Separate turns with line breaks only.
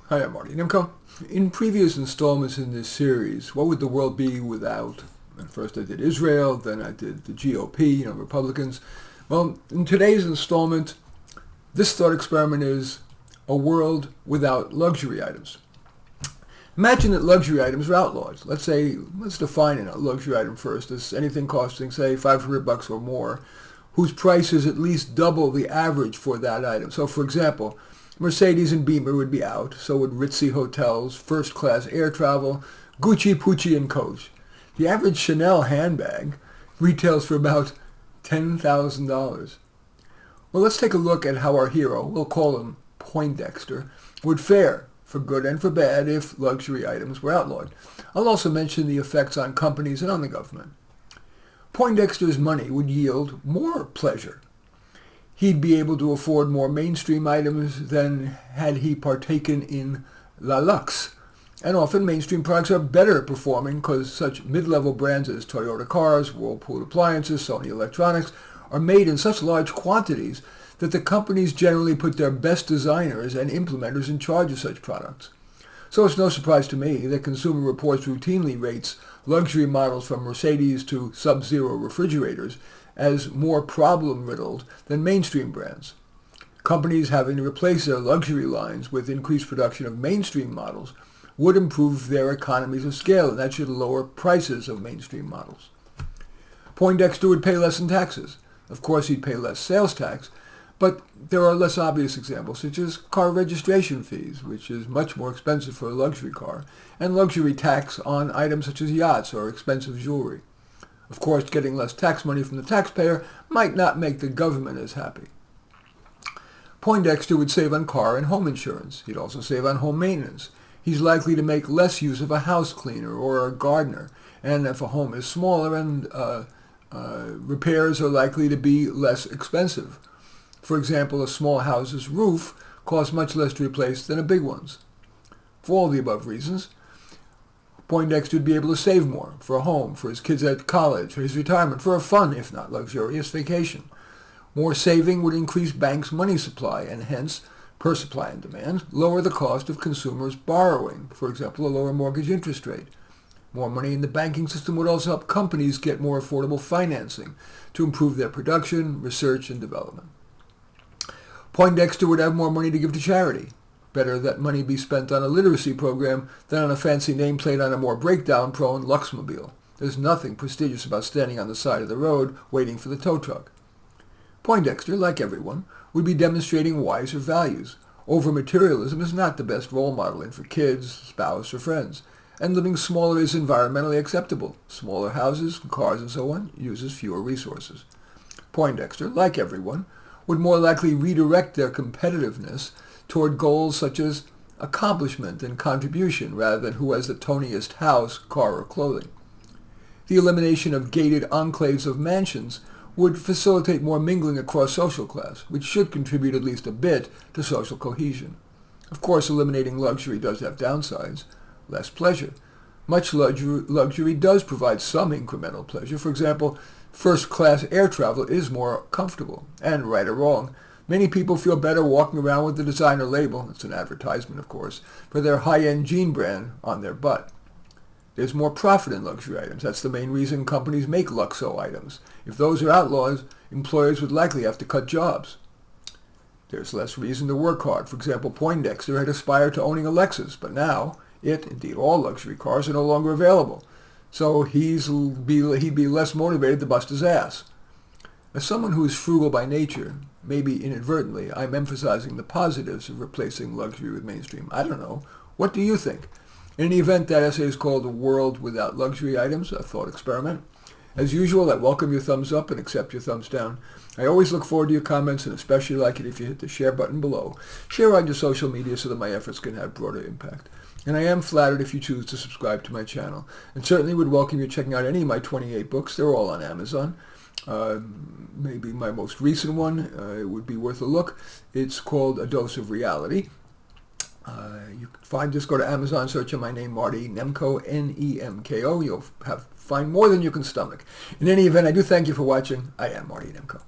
Hi, I'm Marty Nemko. In previous installments in this series, what would the world be without? And first I did Israel, then I did the GOP, Republicans. Well, in today's installment, this thought experiment is a world without luxury items. Imagine that luxury items are outlawed. Let's define a luxury item first as anything costing, say, $500 or more, whose price is at least double the average for that item. So, for example, Mercedes and Beamer would be out, so would ritzy hotels, first-class air travel, Gucci, Pucci, and Coach. The average Chanel handbag retails for about $10,000. Well, let's take a look at how our hero, we'll call him Poindexter, would fare, for good and for bad, if luxury items were outlawed. I'll also mention the effects on companies and on the government. Poindexter's money would yield more pleasure. He'd be able to afford more mainstream items than had he partaken in la luxe. And often mainstream products are better performing because such mid-level brands as Toyota cars, Whirlpool appliances, Sony electronics are made in such large quantities that the companies generally put their best designers and implementers in charge of such products. So it's no surprise to me that Consumer Reports routinely rates luxury models from Mercedes to Sub-Zero refrigerators as more problem-riddled than mainstream brands. Companies having to replace their luxury lines with increased production of mainstream models would improve their economies of scale, and that should lower prices of mainstream models. Poindexter would pay less in taxes. Of course, he'd pay less sales tax, but there are less obvious examples, such as car registration fees, which is much more expensive for a luxury car, and luxury tax on items such as yachts or expensive jewelry. Of course, getting less tax money from the taxpayer might not make the government as happy. Poindexter would save on car and home insurance. He'd also save on home maintenance. He's likely to make less use of a house cleaner or a gardener, and if a home is smaller, and repairs are likely to be less expensive. For example, a small house's roof costs much less to replace than a big one's. For all the above reasons, Poindexter would be able to save more for a home, for his kids at college, for his retirement, for a fun, if not luxurious, vacation. More saving would increase banks' money supply and hence, per supply and demand, lower the cost of consumers borrowing, for example, a lower mortgage interest rate. More money in the banking system would also help companies get more affordable financing to improve their production, research, and development. Poindexter would have more money to give to charity. Better that money be spent on a literacy program than on a fancy nameplate on a more breakdown-prone Luxmobile. There's nothing prestigious about standing on the side of the road waiting for the tow truck. Poindexter, like everyone, would be demonstrating wiser values. Over-materialism is not the best role modeling for kids, spouse, or friends, and living smaller is environmentally acceptable. Smaller houses, cars, and so on uses fewer resources. Poindexter, like everyone, would more likely redirect their competitiveness toward goals such as accomplishment and contribution rather than who has the toniest house, car, or clothing. The elimination of gated enclaves of mansions would facilitate more mingling across social class, which should contribute at least a bit to social cohesion. Of course, eliminating luxury does have downsides. Less pleasure. Much luxury does provide some incremental pleasure. For example, first-class air travel is more comfortable, and right or wrong, many people feel better walking around with the designer label, it's an advertisement of course, for their high-end jean brand on their butt. There's more profit in luxury items. That's the main reason companies make Luxo items. If those are outlawed, employers would likely have to cut jobs. There's less reason to work hard. For example, Poindexter had aspired to owning a Lexus, but now indeed all luxury cars, are no longer available. So he'd be less motivated to bust his ass. As someone who is frugal by nature, maybe inadvertently, I'm emphasizing the positives of replacing luxury with mainstream. I don't know. What do you think? In any event, that essay is called A World Without Luxury Items, a thought experiment. As usual, I welcome your thumbs up and accept your thumbs down. I always look forward to your comments and especially like it if you hit the share button below. Share on your social media so that my efforts can have broader impact. And I am flattered if you choose to subscribe to my channel. And certainly would welcome you checking out any of my 28 books. They're all on Amazon. Maybe my most recent one, it would be worth a look. It's called A Dose of Reality. You can just go to Amazon, search on my name, Marty Nemko, N-E-M-K-O. You'll find more than you can stomach. In any event, I do thank you for watching. I am Marty Nemko.